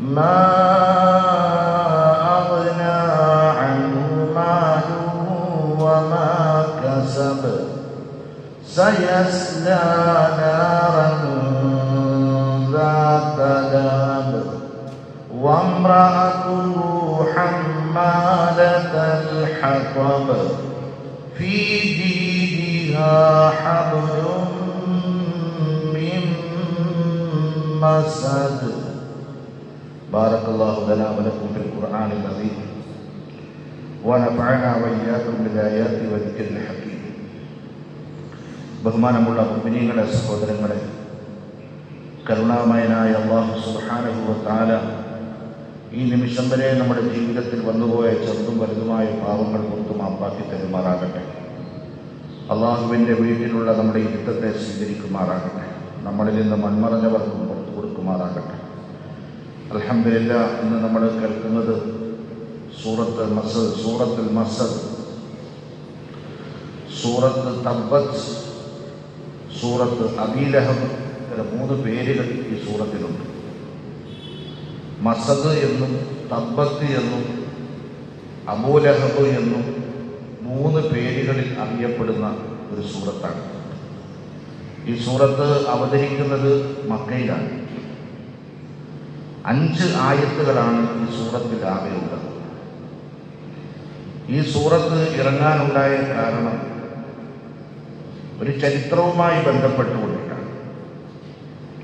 ما أغنى عنه ماله وما كسب سيصلى نارا ذات لهب وامرأته حمالة الحطب في جيدها حبل من مسد. بارك الله لنا ولكم في القرآن العظيم ونفعنا وإياكم بالآيات والذكر الحكيم. ബഹുമാനമുള്ള മുഅ്മിനീങ്ങളെ, സഹോദരങ്ങളെ, കരുണാമയനായ അല്ലാഹു സുബ്ഹാനഹു വ തആല ഈ നിമിഷം വരെ നമ്മുടെ ജീവിതത്തിൽ വന്നുപോയ ചെറുതും വലുതുമായ പാവങ്ങൾ പുറത്തു മാപ്പാക്കി തരുമാറാകട്ടെ. അള്ളാഹുവിൻ്റെ വീട്ടിലുള്ള നമ്മുടെ ഇരുത്തത്തെ സ്വീകരിക്കുമാറാകട്ടെ. നമ്മളിൽ നിന്ന് മൺമറഞ്ഞവർക്കും പുറത്തു കൊടുക്കുമാറാകട്ടെ. അൽഹംദുലില്ലാഹ്, ഇന്ന് നമ്മൾ കേൾക്കുന്നത് സൂറത്തുൽ മസദ്, സൂറത്ത് തബ്ബത്ത്, സൂറത്ത് അബീ ലഹബ്. ഇങ്ങനെ 3 പേരുകൾ ഈ സൂറത്തിലുണ്ട്. മസദ് എന്നും തബ്ബത്ത് എന്നും അബൂ ലഹബ് എന്നും 3 പേരുകളിൽ അറിയപ്പെടുന്ന ഒരു സൂറത്താണ്. ഈ സൂറത്ത് അവതരിക്കുന്നത് മക്കയിലാണ്. 5 ആയത്തുകളാണ് ഈ സൂറത്തിൽ ആകെയുള്ളത്. ഈ സൂറത്ത് ഇറങ്ങാനുണ്ടായ കാരണം ഒരു ചരിത്രവുമായി ബന്ധപ്പെട്ടുകൊണ്ടിട്ടാണ്.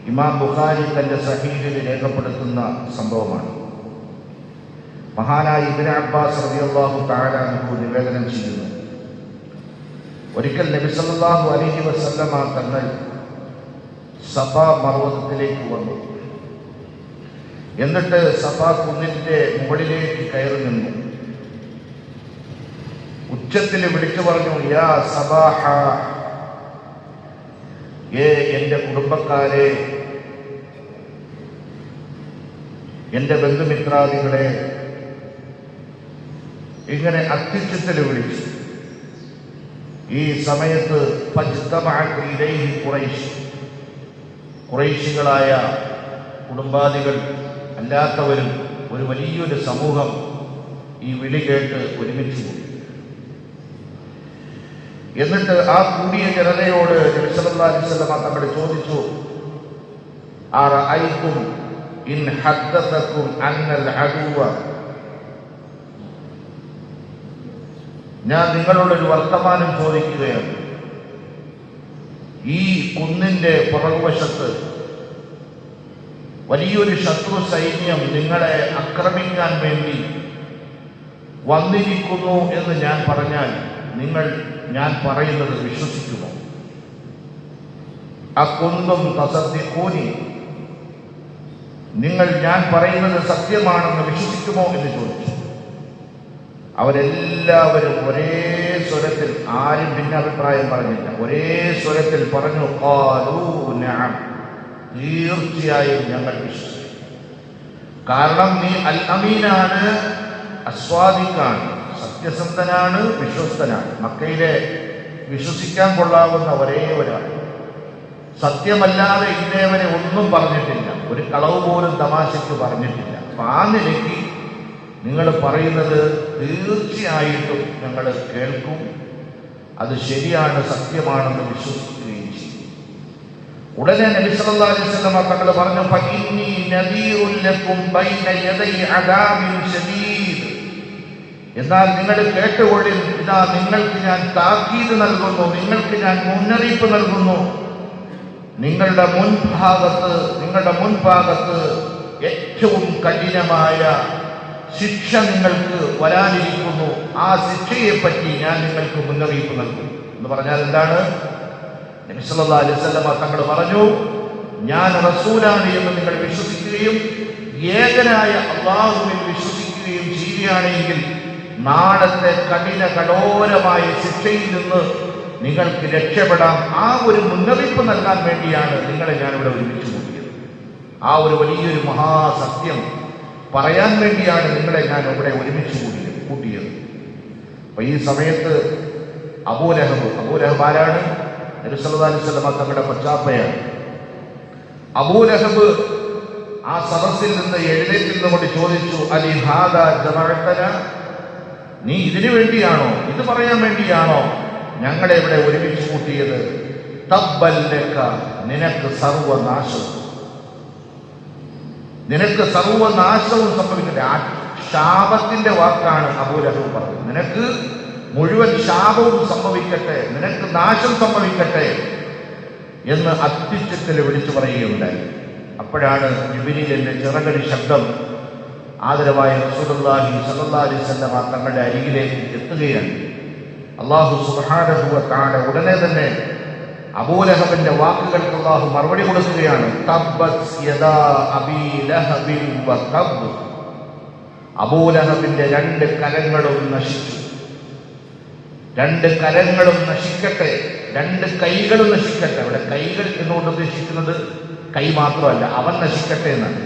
ഇമാം ബുഖാരി തന്റെ സഹീഹിൽ രേഖപ്പെടുത്തുന്ന സംഭവമാണ്. മഹാനായ ഇബ്നു അബ്ബാസ് റളിയല്ലാഹു തആല അൻഹു നിവേദനം ചെയ്യുന്നു, ഒരിക്കൽ നബി സല്ലല്ലാഹു അലൈഹി വസല്ലമ തങ്ങൾ സഫാ പർവ്വതത്തിലേക്ക് വന്നു. എന്നിട്ട് സഫാ കുന്നിന്റെ മുകളിലേക്ക് കയറി നിന്നു. ഉച്ചത്തിൽ വിളിച്ചു പറഞ്ഞു, യാ സബാഹ, എൻ്റെ കുടുംബക്കാരെ, എൻ്റെ ബന്ധുമിത്രാദികളെ, ഇങ്ങനെ അത്യുച്ചത്തിൽ വിളിച്ചു. ഈ സമയത്ത് ഖുറൈശികളായ കുടുംബാദികൾ അല്ലാത്തവരും ഒരു വലിയൊരു സമൂഹം ഈ വിളി കേട്ട് ഒരുമിച്ച് കൂടി. എന്നിട്ട് ആ കൂടിയ ജനതയോട് നബി സല്ലല്ലാഹു അലൈഹി വസല്ലം തങ്ങൾ ചോദിച്ചു, അറഅയ്തും ഇൻ ഹദ്ദതകും അന്നൽ അദുവ, ഞാൻ നിങ്ങളോടൊരു വർത്തമാനം ചോദിക്കുകയാണ്. ഈ കുന്നിന്റെ പുറകുവശത്ത് വലിയൊരു ശത്രു സൈന്യം നിങ്ങളെ ആക്രമിക്കാൻ വേണ്ടി വന്നിരിക്കുന്നു എന്ന് ഞാൻ പറഞ്ഞാൽ നിങ്ങൾ ഞാൻ പറയുന്നത് വിശ്വസിക്കുമോ? അകുന്തും തസദ്ദിഖൂനി, നിങ്ങൾ ഞാൻ പറയുന്നത് സത്യമാണെന്ന് വിശ്വസിക്കുമോ എന്ന് ചോദിച്ചു. അവരെല്ലാവരും ഒരേ സ്വരത്തിൽ, ആരും ഭിന്നാഭിപ്രായം പറഞ്ഞില്ല, ഒരേ സ്വരത്തിൽ പറഞ്ഞു, ഖാലൂ നഅം, തീർച്ചയായും ഞങ്ങൾ വിശ്വസിക്കും. കാരണം നീ അൽ അമീനാണ്, അസ്വാദിഖാണ്, സത്യസന്ധനാണ്, വിശ്വസ്തനാണ്. മക്കയിലെ വിശ്വസിക്കാൻ കൊള്ളാവുന്ന ഒരേ ഒരാൾ, സത്യമല്ലാതെ ഇന്നേവരെ ഒന്നും പറഞ്ഞിട്ടില്ല, ഒരു കളവ് പോലും തമാശയ്ക്ക് പറഞ്ഞിട്ടില്ല. അപ്പൊ ആ നിലയ്ക്ക് നിങ്ങൾ പറയുന്നത് തീർച്ചയായിട്ടും ഞങ്ങൾ കേൾക്കും, അത് ശരിയാണ്, സത്യമാണെന്ന് വിശ്വസിക്കുകയും ചെയ്യും. ഉടനെ നബി സല്ലല്ലാഹു അലൈഹി വസല്ലം തങ്ങൾ പറഞ്ഞു, ഫഇന്നി നദീറുൽ ലക്കും ബൈന യദൈ അദാബിൻ ശദീദ്, എന്നാൽ നിങ്ങൾ കേട്ടുകൊള്ളിൻ, ഇതാ നിങ്ങൾക്ക് ഞാൻ താക്കീത് നൽകുന്നു, നിങ്ങൾക്ക് ഞാൻ മുന്നറിയിപ്പ് നൽകുന്നു. നിങ്ങളുടെ മുൻഭാഗത്ത് ഏറ്റവും കഠിനമായ ശിക്ഷ നിങ്ങൾക്ക് വരാനിരിക്കുന്നു. ആ ശിക്ഷയെപ്പറ്റി ഞാൻ നിങ്ങൾക്ക് മുന്നറിയിപ്പ് നൽകും എന്ന് പറഞ്ഞാൽ എന്താണ്? നബി സല്ലല്ലാഹു അലൈഹി വസല്ലം തങ്ങൾ പറഞ്ഞു, ഞാൻ റസൂലാണ് എന്ന് നിങ്ങൾ വിശ്വസിക്കുകയും ഏകനായ അല്ലാഹുവിൽ വിശ്വസിക്കുകയും ചെയ്യുകയാണെങ്കിൽ നാളത്തെ കഠോരമായ ശിക്ഷയിൽ നിന്ന് നിങ്ങൾക്ക് രക്ഷപ്പെടാം. ആ ഒരു മുന്നറിയിപ്പ് നൽകാൻ വേണ്ടിയാണ് നിങ്ങളെ ഞാനിവിടെ ഒരുമിച്ച് കൂട്ടിയത്. ആ ഒരു വലിയൊരു മഹാസത്യം പറയാൻ വേണ്ടിയാണ് നിങ്ങളെ ഞാൻ ഇവിടെ ഒരുമിച്ച് കൂട്ടിയത്. അപ്പൊ ഈ സമയത്ത് അബൂ ലഹബ് ആരാണ്? നബി സല്ലല്ലാഹു അലൈഹി വസല്ലം തങ്ങളുടെ പച്ചാപ്പയാണ്. അബൂ ലഹബ് ആ സദസ്സിൽ നിന്ന് എഴുന്നേറ്റ് നിന്നുകൊണ്ട് ചോദിച്ചു, അലി ഹാദ ജമഅതന, നീ ഇതിനു വേണ്ടിയാണോ, ഇത് പറയാൻ വേണ്ടിയാണോ ഞങ്ങളെ ഇവിടെ ഒരുമിച്ച് കൂട്ടിയത്? തബ്ബൽ ലക, നിനക്ക് സർവനാശവും, നിനക്ക് സർവനാശവും സംഭവിക്കട്ടെ. ആ ശാപത്തിന്റെ വാക്കാണ് അബൂലഹബ് പറഞ്ഞത്. നിനക്ക് മുഴുവൻ ശാപവും സംഭവിക്കട്ടെ, നിനക്ക് നാശം സംഭവിക്കട്ടെ എന്ന് അത്യുച്ചത്തിൽ വിളിച്ചു പറയുകയുണ്ടായി. അപ്പോഴാണ് ജിബ്രീലിന്റെ ചിറകടി ശബ്ദം ആദരവായ റസൂലുള്ളാഹി സ്വല്ലല്ലാഹു അലൈഹി വസല്ലം തങ്ങളുടെ അരികിലേക്ക് എത്തുകയാണ്. അല്ലാഹു സുബ്ഹാനഹു വ തആല ഉടനെ തന്നെ അബൂലഹബിന്റെ വാക്കുകൾക്ക് അല്ലാഹു മറുപടി കൊടുക്കുകയാണ്. തബ്ബത് യദാ അബീ ലഹബിൻ വ തബ്ബ്, അബൂലഹബിന്റെ രണ്ട് കരങ്ങളും നശിച്ചു. രണ്ട് കരങ്ങളും നശിക്കട്ടെ, രണ്ട് കൈകളും നശിക്കട്ടെ. അവിടെ കൈകൾ എന്നുകൊണ്ട് ഉദ്ദേശിക്കുന്നത് കൈ മാത്രമല്ല, അവൻ നശിക്കട്ടെ എന്നാണ്.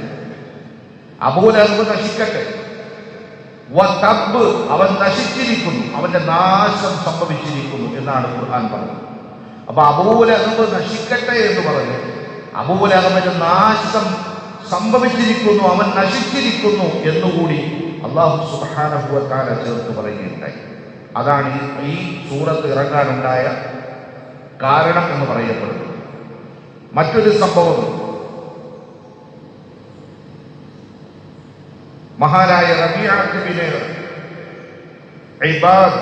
അബൂലഹബ് നശിക്കട്ടെ, വതബ്ബ്, അവൻ നശിച്ചിരിക്കുന്നു, അവന്റെ നാശം സംഭവിച്ചിരിക്കുന്നു എന്നാണ് ഖുർആൻ പറഞ്ഞത്. അപ്പൊ അബൂലഹബ് നശിക്കട്ടെ എന്ന് പറഞ്ഞു, അബൂലഹബിന്റെ നാശം സംഭവിച്ചിരിക്കുന്നു, അവൻ നശിച്ചിരിക്കുന്നു എന്നുകൂടി അല്ലാഹു സുബ്ഹാനഹു വ തആല ചേർത്ത് പറയുകയുണ്ടായി. അതാണ് ഈ സൂറത്ത് ഇറങ്ങാനുണ്ടായ കാരണം എന്ന് പറയപ്പെടുന്നത്. മറ്റൊരു സംഭവം, മഹാനായ റബീഅത്ത് ബിൻ ഇബാദ്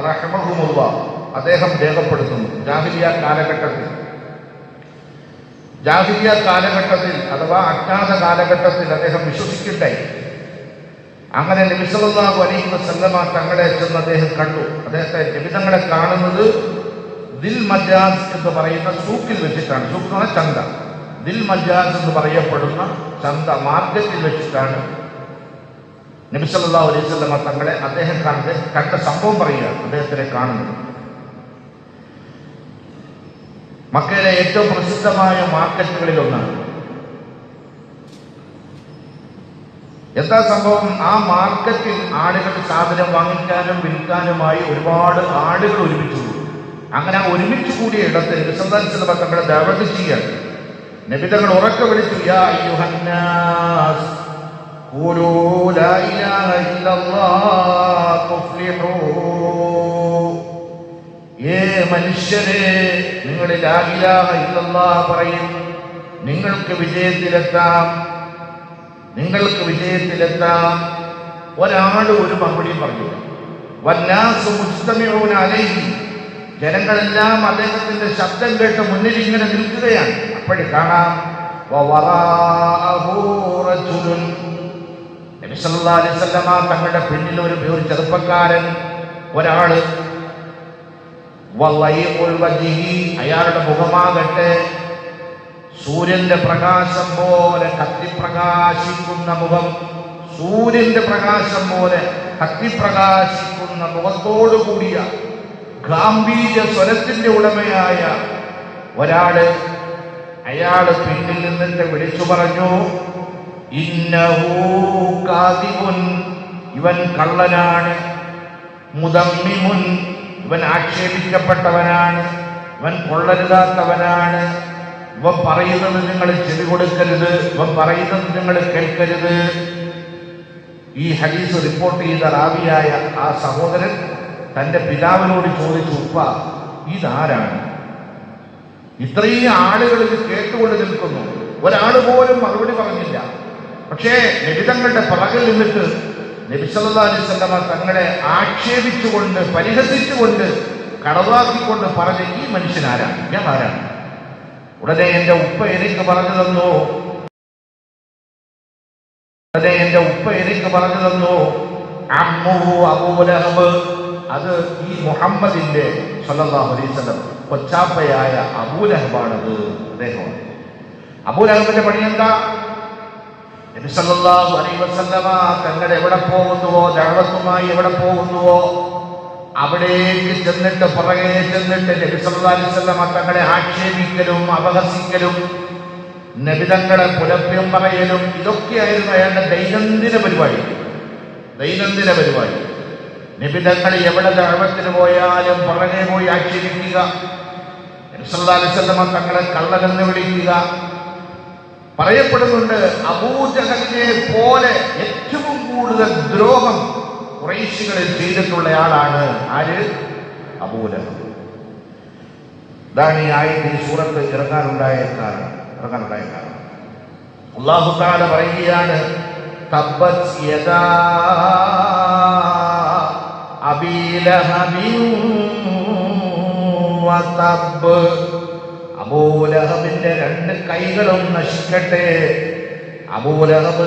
റഹിമഹുല്ലാഹ് അദ്ദേഹം രേഖപ്പെടുത്തുന്നു, ജാഹിലിയ്യ കാലഘട്ടത്തിൽ അഥവാ അജ്ഞാത കാലഘട്ടത്തിൽ അദ്ദേഹം വിശ്വസിക്കണ്ടായി. അങ്ങനെ നബി സല്ലല്ലാഹു അലൈഹി വസല്ലമ തങ്ങളെ ചെന്ന് അദ്ദേഹം കണ്ടു. അദ്ദേഹത്തെ നബി തങ്ങളെ കാണുന്നത് ദിൽ മജാസ് എന്ന് പറയുന്ന സൂക്കിൽ വെച്ചിട്ടാണ്. സൂക്ക് എന്ന് പറഞ്ഞാൽ ചന്ത. ദിൽ മജാസ് എന്ന് പറയപ്പെടുന്ന ചന്ത, മാർക്കറ്റിൽ വെച്ചിട്ടാണ് നബി സല്ലല്ലാഹു അലൈഹി വസല്ലമ തങ്ങളെ അദ്ദേഹം കണ്ട സംഭവം പറയുക. അദ്ദേഹത്തിനെ കാണുന്നത് മക്കയിലെ ഏറ്റവും പ്രസിദ്ധമായ മാർക്കറ്റുകളിൽ ഒന്നാണ്. എന്താ സംഭവം? ആ മാർക്കറ്റിൽ ആളുകൾ സാധനം വാങ്ങിക്കാനും വിൽക്കാനുമായി ഒരുപാട് ആളുകൾ ഒരുമിച്ചു കൂടും. അങ്ങനെ ആ ഒരുമിച്ച് കൂടിയ ഇടത്ത് നബി സല്ലല്ലാഹു അലൈഹി വസല്ലം തങ്ങളെ ദഅവത്ത് ചെയ്യാൻ നബി തങ്ങൾ ഉറക്കെ വിളിച്ചു, യാ അയ്യുഹന്നാസ് ഖൂലൂ ലാ ഇലാഹ ഇല്ലല്ലാഹ് തുഫ്ലിഹൂ, ഏ മനുഷ്യരെ, നിങ്ങൾ ലാ ഇലാഹ ഇല്ലല്ലാഹ് പറയും, നിങ്ങൾക്ക് വിജയത്തിലെത്താം, നിങ്ങൾക്ക് വിജയത്തിലെത്താം. ഒരാൾ ഒരു മറുപടി പറഞ്ഞു. വന്നാസു മുജ്തമിഊന അലൈഹി, ജനങ്ങളെല്ലാം അദ്ദേഹത്തിന്റെ ശബ്ദം കേട്ട് മുന്നിൽ ഇങ്ങനെ നിൽക്കുകയാണ്. അപ്പോഴും കാണാം വവറാഅഹു റജുലുൻ, നബി സല്ലല്ലാഹു അലൈഹി വസല്ലമ തങ്ങളുടെ പിന്നിൽ ഒരു ചെറുപ്പക്കാരൻ, ഒരാള്, വളൈഉൽ വജ്ഹി, അയാളുടെ മുഖമാകട്ടെ സൂര്യന്റെ പ്രകാശം പോലെ കത്തിപ്രകാശിക്കുന്ന മുഖം, സൂര്യന്റെ പ്രകാശം പോലെ കത്തിപ്രകാശിക്കുന്ന മുഖത്തോടു കൂടിയ ഗാംഭീര്യ സ്വരത്തിന്റെ ഉടമയായ ഒരാള്, അയാള് പിന്നിൽ നിന്നിട്ട് വിളിച്ചു പറഞ്ഞു, ഇന്നഹു കാദിബുൻ, ഇവൻ കള്ളനാണ്, മുദമ്മിമുൻ, ഇവൻ ആക്ഷേപിക്കപ്പെട്ടവനാണ്, ഇവൻ കൊള്ളരുതാത്തവനാണ്, ഇവൻ പറയുന്നത് നിങ്ങൾ ചെവി കൊടുക്കരുത്, ഇവൻ പറയുന്നത് നിങ്ങൾ കേൾക്കരുത്. ഈ ഹദീസ് റിപ്പോർട്ട് ചെയ്ത റാവിയായ ആ സഹോദരൻ തന്റെ പിതാവിനോട് ചോദിച്ചു, ഉപ്പ ഇതാരാണ്? ഇത്രയും ആളുകൾ ഇത് കേട്ടുകൊണ്ട് നിൽക്കുന്നു, ഒരാൾ പോലും മറുപടി പറഞ്ഞില്ല. പക്ഷേ നബി തങ്ങളുടെ പിറകിൽ നിന്നിട്ട് നബി സല്ലല്ലാഹു അലൈഹി വസല്ലമ തങ്ങളെ ആക്ഷേപിച്ചുകൊണ്ട് പരിഹസിച്ചുകൊണ്ട് കടവാക്കിക്കൊണ്ട് പറഞ്ഞ ഈ മനുഷ്യൻ ആരാണ്, ഞാൻ ആരാണ്? ഉടനെ എന്റെ ഉപ്പ എനിക്ക് പറഞ്ഞു തന്നു, അമ്മുഹു അബൂലഹബ്, അത് ഈ മുഹമ്മദിന്റെ സല്ലല്ലാഹു അലൈഹി വസല്ലം കൊച്ചാപ്പയായ അബൂലഹബാണത്, അദ്ദേഹമാണ്. അബൂലഹബിന്റെ പണി എന്താ? നബി സല്ലല്ലാഹു അലൈഹി വസല്ലമ തങ്ങൾ എവിടെ പോകുന്നുവോ, ദഅവത്തുമായി എവിടെ പോകുന്നുവോ അവിടേക്ക് ചെന്നിട്ട് പുറകെ ചെന്നിട്ട് നബി സല്ലല്ലാഹു അലൈഹി വസല്ലമ തങ്ങളെ ആക്ഷേപിക്കലും അപഹസിക്കലും നബി തങ്ങളെ പുലഭ്യം പറയലും ഇതൊക്കെയായിരുന്നു അയാളുടെ ദൈനംദിന പരിപാടി. നബി തങ്ങൾ എവിടെ ദഅവത്തിന് പോയാലും പുറകെ പോയി ആക്ഷേപിക്കുക, നബി സല്ലല്ലാഹു അലൈഹി വസല്ലമ തങ്ങളെ കള്ളനെന്ന് വിളിക്കുക. പറയപ്പെടുന്നുണ്ട് അബൂജഹലിനെ പോലെ ഏറ്റവും കൂടുതൽ ദ്രോഹം ഖുറൈശികളിൽ ചെയ്തിട്ടുള്ളയാളാണ് ആര്? അബൂലഹബ്. ഇതാണ് ഈ ആയത്തിൽ സൂറത്ത് ഇറങ്ങാനുണ്ടായ കാരണം. അല്ലാഹു തആല പറയുകയാണ്, തബ്ബത് യദാ അബീ ലഹബിൻ വതബ്. അബൂലഹബിന്റെ രണ്ട് കൈകളും നശിക്കട്ടെ. അബൂലഹബ്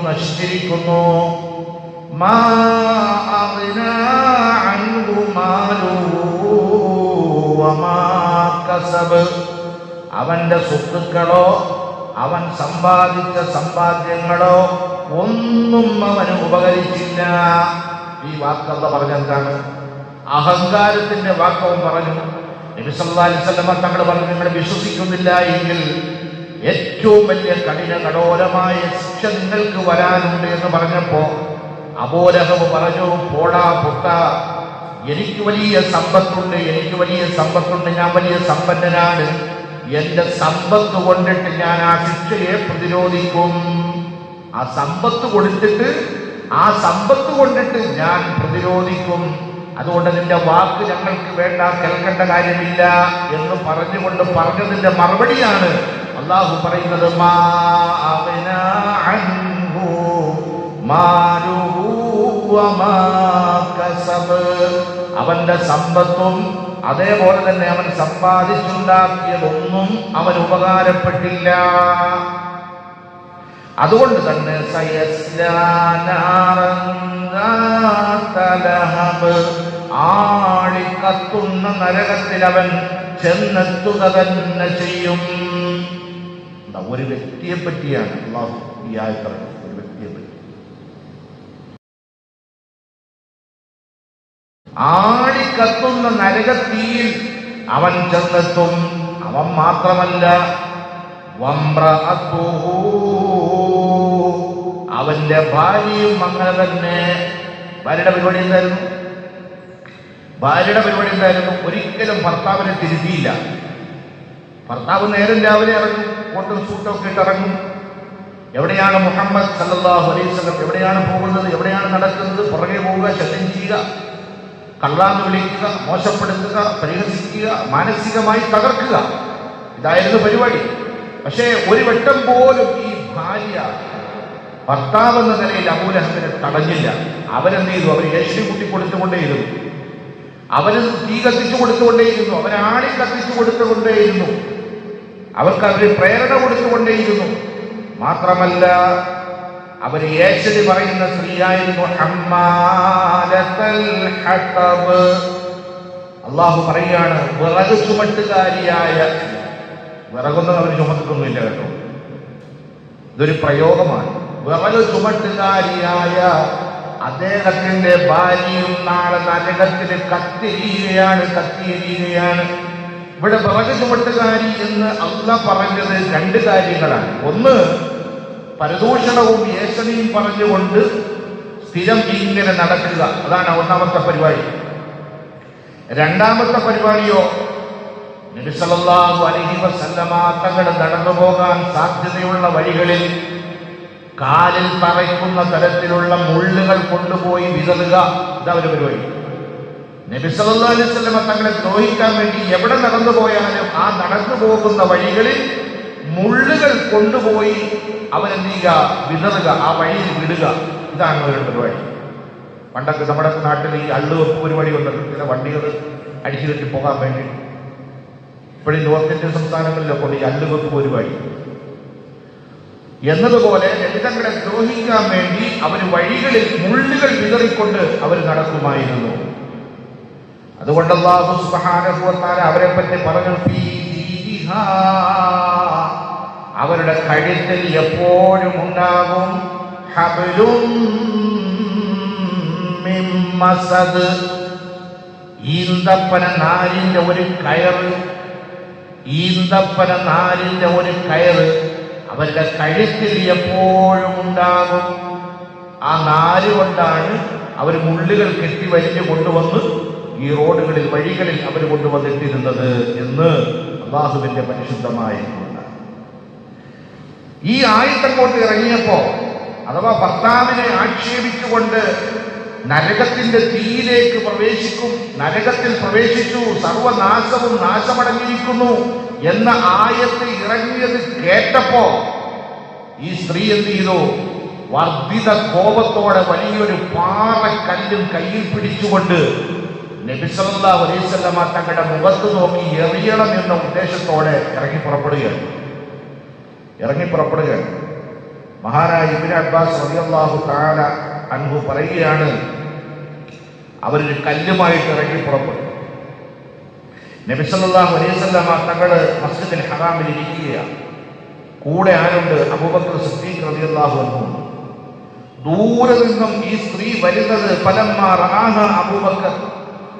നശിച്ചിരിക്കുന്നു. മാ അഗ്നാ അൻഹു മാലുഹു വമാ കസബ്. അവന്റെ സ്വത്തുക്കളോ അവൻ സമ്പാദിച്ച സമ്പാദ്യങ്ങളോ ഒന്നും അവന് ഉപകരിച്ചില്ല. ഈ വാക്കല്ല പറഞ്ഞെന്താണ്? അഹങ്കാരത്തിന്റെ വാക്കവും പറഞ്ഞു. നബി സല്ലല്ലാഹു അലൈഹി വസല്ലം തങ്ങൾ പറഞ്ഞു, നിങ്ങൾ വിശ്വസിക്കുന്നില്ല എങ്കിൽ ഏറ്റവും വലിയ കഠോരമായ ശിക്ഷ നിങ്ങൾക്ക് വരാനുണ്ട് എന്ന് പറഞ്ഞപ്പോ അബൂലഹബ് പറഞ്ഞു, പോടാ പൊട്ട, എനിക്ക് വലിയ സമ്പത്തുണ്ട്, ഞാൻ വലിയ സമ്പന്നനാണ്. എന്റെ സമ്പത്ത് കൊണ്ടിട്ട് ഞാൻ ആ ശിക്ഷയെ പ്രതിരോധിക്കും. ആ സമ്പത്ത് കൊണ്ടിട്ട് ഞാൻ പ്രതിരോധിക്കും. അതുകൊണ്ട് നിന്റെ വാക്ക് ഞങ്ങൾക്ക് വേണ്ട, കേൾക്കേണ്ട കാര്യമില്ല എന്ന് പറഞ്ഞതിന്റെ മറുപടിയാണ് അല്ലാഹു പറയുന്നത്, മാ അഗ്നാ അൻഹു മാലുഹു വമാ കസബ്. അവന്റെ സമ്പത്തും അതേപോലെ തന്നെ അവൻ സമ്പാദിച്ചുണ്ടാക്കിയതൊന്നും അവൻ ഉപകാരപ്പെട്ടില്ല. അതുകൊണ്ട് തന്നെ ആളിക്കത്തുന്ന നരകത്തിൽ അവൻ ചെന്നെത്തുക തന്നെ ചെയ്യും. ഒരു വ്യക്തിയെ പറ്റിയാണ് അല്ലാഹു ഈ ആയത്ത് പറഞ്ഞത്. ഒരു വ്യക്തിയെ പറ്റി ആളിക്കത്തുന്ന നരകത്തീയിൽ അവൻ ചെന്നെത്തും. അവൻ മാത്രമല്ല, വംറഅതുഹു, അവന്റെ ഭാര്യയും അങ്ങനെ തന്നെ. ഭാര്യയുടെ പരിപാടി എന്തായിരുന്നു? ഒരിക്കലും ഭർത്താവിനെ തിരുത്തിയില്ല. ഭർത്താവ് നേരം രാവിലെ ഇറങ്ങും, കോട്ടും സൂട്ടൊക്കെ ഇട്ട് ഇറങ്ങും. എവിടെയാണ് മുഹമ്മദ് സല്ലല്ലാഹു അലൈഹി വസല്ലം, എവിടെയാണ് പോകുന്നത്, എവിടെയാണ് നടക്കുന്നത്, പുറകെ പോവുക, ശല്യം ചെയ്യുക, കള്ളാന്ന് വിളിക്കുക, മോശപ്പെടുത്തുക, പരിഹസിക്കുക, മാനസികമായി തകർക്കുക. ഇതായിരുന്നു പരിപാടി. പക്ഷേ ഒരു വട്ടം പോലും ഈ ഭാര്യ ഭർത്താവ് എന്ന നിലയിൽ അബൂലഹബിനെ തടഞ്ഞില്ല. അവരെന്ത് ചെയ്തു? അവർ യേശുവിനെ കൂട്ടിക്കൊടുത്തുകൊണ്ടേയിരുന്നു, അവന് തീ കത്തിച്ചു കൊടുത്തുകൊണ്ടേയിരുന്നു, അവന് ആണി കത്തിച്ചു കൊടുത്തുകൊണ്ടേയിരുന്നു, അവർക്ക് അവര് പ്രേരണ കൊടുത്തുകൊണ്ടേയിരുന്നു. മാത്രമല്ല, അവർ യേശുവിന് പറയുന്ന സ്ത്രീയായിരുന്നു ഹമ്മാലത്തുൽ ഹതബ്. അല്ലാഹു പറയാണ്, വിറക് ചുമട്ടുകാരിയായ. വിറകൊന്നും അവർ ചുമത്തിട്ടൊന്നുമില്ല കേട്ടോ, ഇതൊരു പ്രയോഗമാണ്. വിറക് ചുമട്ടുകാരിയായ അദ്ദേഹത്തിന്റെ ഭാര്യയും നാളെ നരകത്തിന് കത്തിയെരിയുകയാണ്. ഇവിടെ വിറക് ചുമട്ടുകാരി എന്ന് അല്ലാഹ് പറഞ്ഞത് രണ്ട് കാര്യങ്ങളാണ്. ഒന്ന്, പരദൂഷണവും ഏഷണിയും പറഞ്ഞുകൊണ്ട് സ്ഥിരം ഇങ്ങനെ നടക്കുക, അതാണ് ഒന്നാമത്തെ പരിപാടി. രണ്ടാമത്തെ പരിപാടിയോ, നബി സല്ലല്ലാഹു അലൈഹി വസല്ലമ തങ്ങൾ നടന്നു പോകാൻ സാധ്യതയുള്ള വഴികളിൽ കാലിൽ തറയ്ക്കുന്ന തരത്തിലുള്ള മുള്ളുകൾ കൊണ്ടുപോയി വിതറുക. ഇതാ ഒരു പരിപാടി. നബി സല്ലല്ലാഹു അലൈഹി വസല്ലമ തങ്ങളെ ദ്രോഹിക്കാൻ വേണ്ടി എവിടെ നടന്നു പോയാലും ആ നടന്നു പോകുന്ന വഴികളിൽ മുള്ളുകൾ കൊണ്ടുപോയി അവരെന്ത് ചെയ്യുക? വിതറുക, ആ വഴിയിൽ വിടുക. ഇതാണ് ഒരു പരിപാടി. പണ്ടൊക്കെ നമ്മുടെ നാട്ടിൽ ഈ അള്ളുവെപ്പ് പരിപാടി ഉണ്ടല്ലോ, ചില വണ്ടികൾ അടിച്ചു കെട്ടി പോകാൻ വേണ്ടി. ഇപ്പോഴും നോർത്ത് ഇന്ത്യൻ സംസ്ഥാനങ്ങളിലൊക്കെ ഉണ്ട് ഈ അള്ളുവെപ്പ് പരിപാടി. എന്നതുപോലെ ലളിതങ്ങളെ ദ്രോഹിക്കാൻ വേണ്ടി അവർ വഴികളിൽ മുള്ളുകൾ വിതറിക്കൊണ്ട് അവർ നടക്കുമായിരുന്നു. അതുകൊണ്ട് അല്ലാഹു സുബ്ഹാനഹു വ തആല അവരെ പറ്റി പറഞ്ഞു, അവരുടെ കഴുത്തിൽ എപ്പോഴും ഉണ്ടാകും ഹബ്ലും മിൻ മസദ്, ഈന്തപ്പന നാരിന്റെ ഒരു കയറ് അവരുടെ കഴുത്തിൽ എപ്പോഴും ഉണ്ടാകും. ആ നാര് കൊണ്ടാണ് അവർ മുള്ളുകൾ കെട്ടി വലിഞ്ഞു കൊണ്ടുവന്ന് ഈ റോഡുകളിൽ, വഴികളിൽ അവർ കൊണ്ടുവന്നിട്ടിരുന്നത് എന്ന് അല്ലാഹുവിന്റെ പരിശുദ്ധമായ. ഈ ആയത്തങ്ങോട്ട് ഇറങ്ങിയപ്പോ, അഥവാ ഭർത്താവിനെ ആക്ഷേപിച്ചുകൊണ്ട് നരകത്തിന്റെ തീയിലേക്ക് പ്രവേശിക്കും, നരകത്തിൽ പ്രവേശിച്ചു, സർവനാശവും നാശമടങ്ങിയിരിക്കുന്നു എന്ന ആയത്ത് ഇറങ്ങിയത് കേട്ടപ്പോ ഈ സ്ത്രീ എന്ത് ചെയ്തു? വർദ്ധിത കോപത്തോടെ വലിയൊരു പാറക്കല്ലും കയ്യിൽ പിടിച്ചുകൊണ്ട് നബി സല്ലല്ലാഹു അലൈഹി വസല്ലമ തങ്ങളുടെ മുഖത്ത് നോക്കി എറിയണം എന്ന ഉദ്ദേശത്തോടെ ഇറങ്ങി പുറപ്പെടുകയാണ്. മഹാനായ ഇബ്നു അബ്ബാസ് റളിയല്ലാഹു തആല അൻഹു പറയുകയാണ്, അവരൊരു കല്ലുമായിട്ട് ഇറങ്ങി പുറപ്പെട്ടു. നബി സല്ലല്ലാഹു അലൈഹി വസല്ലമ തങ്ങൾ മസ്ജിദുൽ ഹറാമിൽ ഇരിക്കുകയാണ്. കൂടെ ആരുണ്ട്? അബൂബക്കർ സിദ്ദീഖ് റളിയല്ലാഹു അൻഹു. ദൂരെ നിന്നും ഈ സ്ത്രീ വരുന്നത് ഫലമ്മാ റആഹ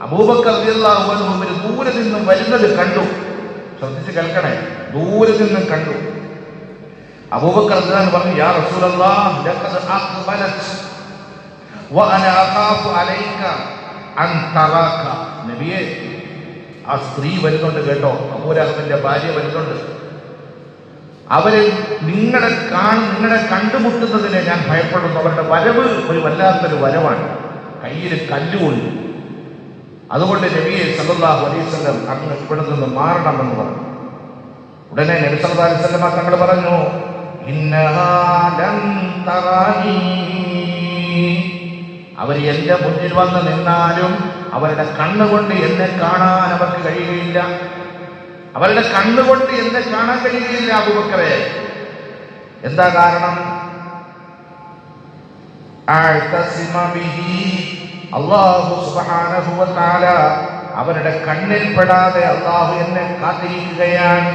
അബൂബക്കർ റളിയല്ലാഹു അൻഹു ദൂരെ നിന്നും വരുന്നത് കണ്ടു. ശ്രദ്ധിച്ച് കേൾക്കണേ, ദൂരെ നിന്നും കണ്ടു. അബൂബക്കർ റളിയല്ലാഹു പറഞ്ഞു, യാ റസൂലല്ലാഹ് ലഖദ് അഖ്ബലത് വഅന അഖാഫു അലൈക അൻ തറാക. നബിയേ, ആ സ്ത്രീ വരുന്നുണ്ട് കേട്ടോ, അബൂലഹബിന്റെ ഭാര്യ വരുന്നുണ്ട്. അവര് നിങ്ങളെ കണ്ടുമുട്ടുന്നതിനെ ഞാൻ ഭയപ്പെടുന്നു. അവരുടെ വരവ് ഒരു വല്ലാത്തൊരു വരവാണ്, കയ്യിൽ കല്ലുകൊണ്ട്. അതുകൊണ്ട് നബിയെ സല്ലല്ലാഹു അലൈഹി വസല്ലം അങ്ങ് ഇവിടെ നിന്ന് മാറണമെന്ന് പറഞ്ഞു. ഉടനെ നബി സല്ലല്ലാഹു അലൈഹി വസല്ലം തങ്ങൾ പറഞ്ഞു, അവർ എന്റെ മുന്നിൽ വന്ന് നിന്നാലും അവരുടെ കണ്ണുകൊണ്ട് എന്നെ കാണാൻ അവർക്ക് കഴിയുകയില്ല. അവരുടെ കണ്ണുകൊണ്ട് എന്നെ കാണാൻ കഴിയുകയില്ല അബൂബക്കറെ. എന്താ കാരണം? അല്ലാഹു സുബ്ഹാനഹു വ തആല അവരുടെ കണ്ണിൽ പെടാതെ അല്ലാഹു എന്നെ കാത്തിരിക്കുകയാണ്.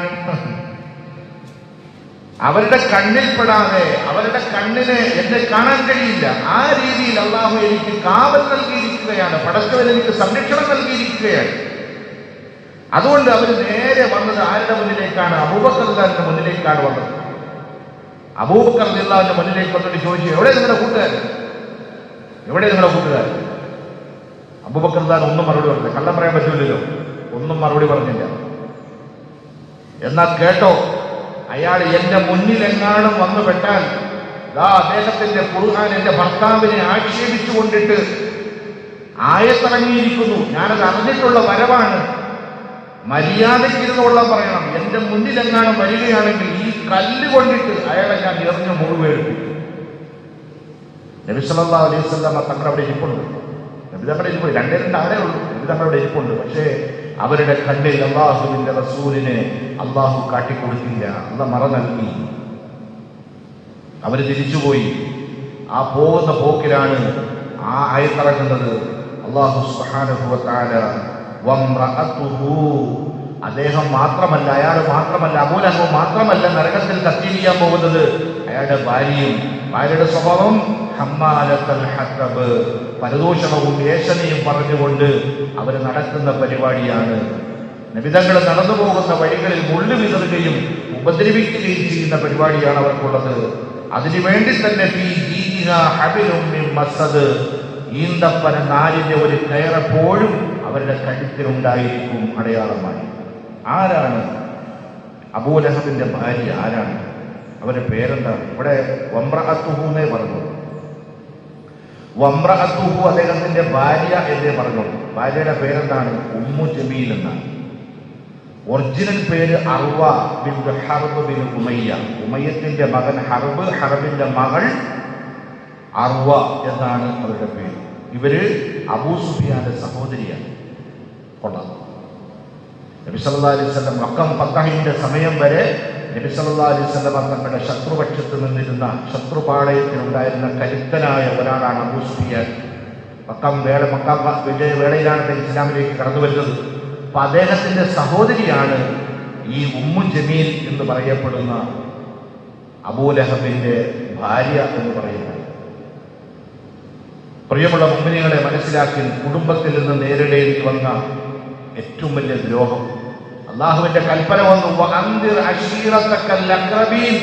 അവരുടെ കണ്ണിൽ പെടാതെ, അവരുടെ കണ്ണിന് എന്നെ കാണാൻ കഴിയില്ല. ആ രീതിയിൽ അല്ലാഹു എനിക്ക് കാവൽ നൽകിയിരിക്കുകയാണ്, പടച്ചവൻ എനിക്ക് സംരക്ഷണം നൽകിയിരിക്കുകയാണ്. അതുകൊണ്ട് അവർ നേരെ വന്നത് ആരുടെ മുന്നിലേക്കാണ്? അബൂബക്കർ റളിയല്ലാഹുവിന്റെ മുന്നിലേക്കാണ് വന്നത്. അബൂബക്കർ റളിയല്ലാഹുവിന്റെ മുന്നിലേക്ക് വന്നിട്ട് ചോദിച്ചു, എവിടെ നിങ്ങളുടെ കൂട്ടുകാരൻ? അബൂബക്കർ റളിയല്ലാഹു ഒന്നും മറുപടി പറഞ്ഞില്ല. കള്ളം പറയാൻ പറ്റൂലല്ലോ, ഒന്നും മറുപടി പറഞ്ഞില്ല. എന്നാൽ കേട്ടോ, അയാൾ എന്റെ മുന്നിൽ എങ്ങാനും വന്നു പെട്ടാൽ അദ്ദേഹത്തിന്റെ ഖുർആൻ എന്റെ ഭർത്താവിനെ ആക്ഷേപിച്ചു കൊണ്ടിട്ട് ആയത്തിറങ്ങിയിരിക്കുന്നു, ഞാനത് അറിഞ്ഞിട്ടുള്ള വരവാണ്, മര്യാദയ്ക്ക് ഇരുന്നോളാൻ പറയണം. എന്റെ മുന്നിൽ എങ്ങാനും വരികയാണെങ്കിൽ ഈ കല്ല് കൊണ്ടിട്ട് അയാളെ ഞാൻ എറിഞ്ഞു മുഴുവേൽപ്പിക്കും. നബി സല്ലല്ലാഹു അലൈഹി വസല്ലം തങ്ങൾ അവിടെ ഇരിപ്പുണ്ട്. നബി തങ്ങളുടെ ഇരിപ്പുണ്ട്, രണ്ടേ ആളേ ഉള്ളൂ. നബി തങ്ങളുടെ ഇരിപ്പുണ്ട്. പക്ഷേ അവരുടെ കണ്ണിൽ അല്ലാഹുവിന്റെ റസൂലിനെ അല്ലാഹു കാട്ടിക്കൊടുത്തില്ല, അല്ലാഹു മറ നൽകി. അവര് തിരിച്ചുപോയി. ആ പോകുന്ന പോക്കിലാണ് ആ ആയത്തിറങ്ങുന്നത്. അല്ലാഹു സുബ്ഹാനഹു വ തആല വംറഅതുഹു, അദ്ദേഹം മാത്രമല്ല, അയാൾ മാത്രമല്ല, അബൂലഹബ് മാത്രമല്ല നരകത്തിൽ കത്തിരിക്കാൻ പോകുന്നത്, അയാളുടെ ഭാര്യയും. ഭാര്യയുടെ സ്വഭാവം ഹമ്മാലത്തുൽ ഹത്തബ്, പരദൂഷണവും ഏഷണിയും പറഞ്ഞുകൊണ്ട് അവർ നടക്കുന്ന പരിപാടിയാണ്. നബിതങ്ങൾ നടന്നു പോകുന്ന വഴികളിൽ മുള്ളു വിതറുകയും ഉപദ്രവിക്കുകയും ചെയ്യുന്ന പരിപാടിയാണ് അവർക്കുള്ളത്. അതിനുവേണ്ടി തന്നെ ഈന്തപ്പന നാലിന്റെ ഒരു കയറെപ്പോഴും അവരുടെ കഴുത്തിലുണ്ടായിരിക്കും അടയാളമായി. ആരാണ് അബൂലഹബിന്റെ ഭാര്യ? ആരാണ്? അവരുടെ പേരെന്താണ്? ഇവിടെ വംറഅതുഹു എന്നേ പറഞ്ഞു. വംറഅതുഹു അദ്ദേഹത്തിന്റെ ഭാര്യ എന്നേ പറഞ്ഞു. ഭാര്യയുടെ പേരെന്താണ്? ഉമ്മു ജമീൽ എന്നാണ്. ഒറിജിനൽ പേര് അർവ ബിൻത് ഹർബ് ബിൻ ഉമയ്യ. ഉമയ്യത്തിന്റെ മകൻ ഹർബ്, ഹർബിന്റെ മകൾ അർവ എന്നാണ് അവരുടെ പേര്. ഇവര് അബൂ സുഫിയാന്റെ സഹോദരിയാണ്. കൊള്ളാം. നബി സല്ലല്ലാഹു അലൈഹി വസല്ലം മക്കം ഫതഹിന്റെ സമയം വരെ നബി സല്ലല്ലാഹു അലൈഹി വസല്ലം തങ്ങളുടെ ശത്രുപക്ഷത്ത് നിന്നിരുന്ന, ശത്രുപാളയത്തിലുണ്ടായിരുന്ന കരുത്തനായ ഒരാളാണ് അബൂ സുഫിയാൻ. മക്കം വിജയവേളയിലാണ് ഇസ്ലാമിലേക്ക് കടന്നു വരുന്നത്. അപ്പൊ അദ്ദേഹത്തിന്റെ സഹോദരിയാണ് ഈ ഉമ്മു ജമീൽ എന്ന് പറയപ്പെടുന്ന അബൂലഹബിന്റെ ഭാര്യ എന്ന് പറയുന്നത്. പ്രിയമുള്ള മുഅ്മിനീങ്ങളെ, മനസ്സിലാക്കി, കുടുംബത്തിൽ നിന്ന് നേരിടേണ്ടി വന്ന ഏറ്റവും വലിയ ദ്രോഹം. അല്ലാഹുവിന്റെ കൽപ്പന വന്നു, വഅൻദിർ അശീറതക്കൽ അഖ്റബീൻ.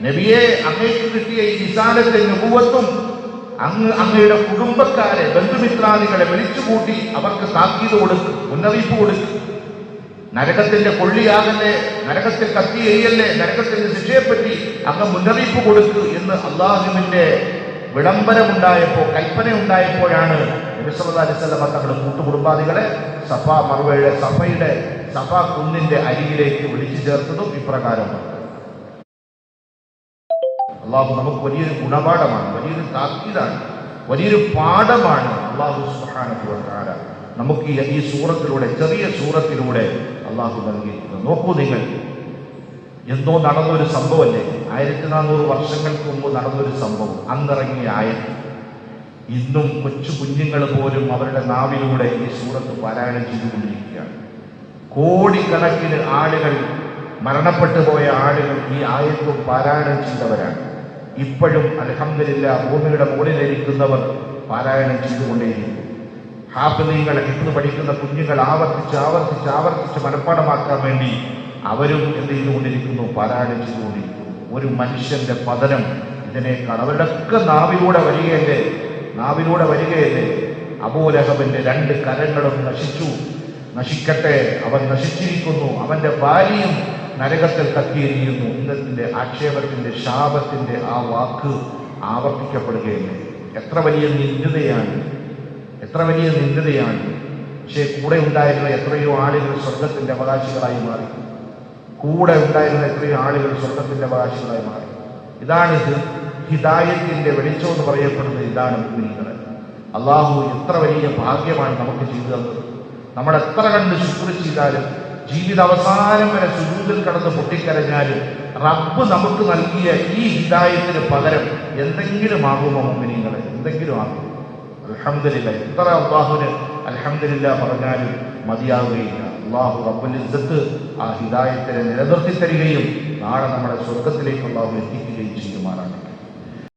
നബിയെ, അങ്ങേക്ക് കിട്ടിയ ഈ റിസാലത്തും നുബുവത്തും അങ്ങയുടെ കുടുംബക്കാരെ, ബന്ധുമിത്രാദികളെ വിളിച്ചുകൂട്ടി അവർക്ക് താക്കീത് കൊടുക്കും, മുന്നറിയിപ്പ് കൊടുക്കും. നരകത്തിന്റെ കൊള്ളിയാകല്ലേ, നരകത്തിൽ കത്തി എരിയല്ലേ, നരകത്തിന്റെ ശിക്ഷയെപ്പറ്റി അങ്ങ് മുന്നറിയിപ്പ് കൊടുക്കൂ എന്ന് അള്ളാഹുവിന്റെ വിളംബരമുണ്ടായപ്പോൾ, കൽപ്പന ഉണ്ടായപ്പോഴാണ് നബി സല്ലല്ലാഹു അലൈഹി വസല്ലം തങ്ങളുടെ കൂട്ടുകുടുംബാദികളെ സഫ കുന്നിന്റെ അരികിലേക്ക് വിളിച്ചു ചേർത്തതും ഇപ്രകാരമാണ്. അള്ളാഹു നമുക്ക് വലിയൊരു ഗുണപാഠമാണ്, വലിയൊരു താക്കീതാണ്, വലിയൊരു പാഠമാണ് അള്ളാഹു സുബ്ഹാനഹു വ തആല നമുക്ക് ഈ സൂറത്തിലൂടെ, ചെറിയ സൂറത്തിലൂടെ അള്ളാഹു നൽകിയിരിക്കുന്നത്. നോക്കൂ നിങ്ങൾ, എന്തോ നടന്നൊരു സംഭവമല്ലേ, 1400 വർഷങ്ങൾക്ക് മുമ്പ് നടന്നൊരു സംഭവം. അന്നിറങ്ങിയ ആയത്ത് ഇന്നും കൊച്ചു കുഞ്ഞുങ്ങൾ പോലും അവരുടെ നാവിലൂടെ ഈ സൂറത്ത് പാരായണം ചെയ്തുകൊണ്ടിരിക്കുകയാണ്. കോടിക്കണക്കിന് ആളുകൾ, മരണപ്പെട്ടു പോയ ആളുകൾ ഈ ആയത്തും പാരായണം ചെയ്തവരാണ്. ഇപ്പോഴും അൽഹംദുലില്ലാഹ് ഭൂമിയുടെ മുകളിലിരിക്കുന്നവർ പാരായണം ചെയ്തുകൊണ്ടേയിരിക്കും. ഹാഫിളീങ്ങൾ, ഹിഫ്ള് പഠിക്കുന്ന കുഞ്ഞുങ്ങൾ ആവർത്തിച്ച് മനഃപ്പാഠമാക്കാൻ വേണ്ടി അവരും എന്ത് ചെയ്തുകൊണ്ടിരിക്കുന്നു? പാരായണം ചെയ്തുകൊണ്ടിരിക്കുന്നു. ഒരു മനുഷ്യന്റെ പതനം ഇതിനേക്കാൾ. അവരുടെയൊക്കെ നാവിലൂടെ വരികയല്ലേ. അബൂലഹബിന്റെ 2 കരങ്ങളും നശിക്കട്ടെ, അവൻ നശിച്ചിരിക്കുന്നു, അവന്റെ ഭാര്യയും നരകത്തിൽ കത്തിയിരിക്കുന്നു. ഇന്നത്തിന്റെ ആക്ഷേപത്തിന്റെ, ശാപത്തിന്റെ ആ വാക്ക് ആവർത്തിക്കപ്പെടുകയല്ലേ. എത്ര വലിയ നിന്ദതയാണ്. പക്ഷേ കൂടെ ഉണ്ടായിരുന്ന എത്രയോ ആളുകൾ സ്വർഗത്തിന്റെ അവകാശികളായി മാറി. ഇതാണ് ഹിദായത്തിന്റെ വെളിച്ചം എന്ന് പറയപ്പെടുന്നത്. ഇതാണ് മുഅ്മിനീങ്ങളെ. അള്ളാഹു എത്ര വലിയ ഭാഗ്യമാണ് നമുക്ക് ചെയ്തു തന്നത്. നമ്മൾ എത്ര കണ്ട് ശുക്ർ ചെയ്താലും, ജീവിത അവസാനം വരെ സുജൂദിൽ കടന്ന് പൊട്ടിക്കരഞ്ഞാലും റബ്ബ് നമുക്ക് നൽകിയ ഈ ഹിദായത്തിന് പകരം എന്തെങ്കിലും ആകുമോ മുഅ്മിനീങ്ങളെ? എന്തെങ്കിലും ആകും. അൽഹംദുലില്ലാഹ്, എത്ര അല്ലാഹുവിന് അൽഹംദുലില്ലാഹ് പറഞ്ഞാലും മതിയാവുകയില്ല. അല്ലാഹു റബ്ബുൽ ഇസ്സത്ത് ആ ഹിദായത്തിനെ നിലനിർത്തി തരികയും നാളെ നമ്മളെ സ്വർഗത്തിലേക്ക് അല്ലാഹു എത്തിക്കുകയും ചെയ്യുമാറാണ്.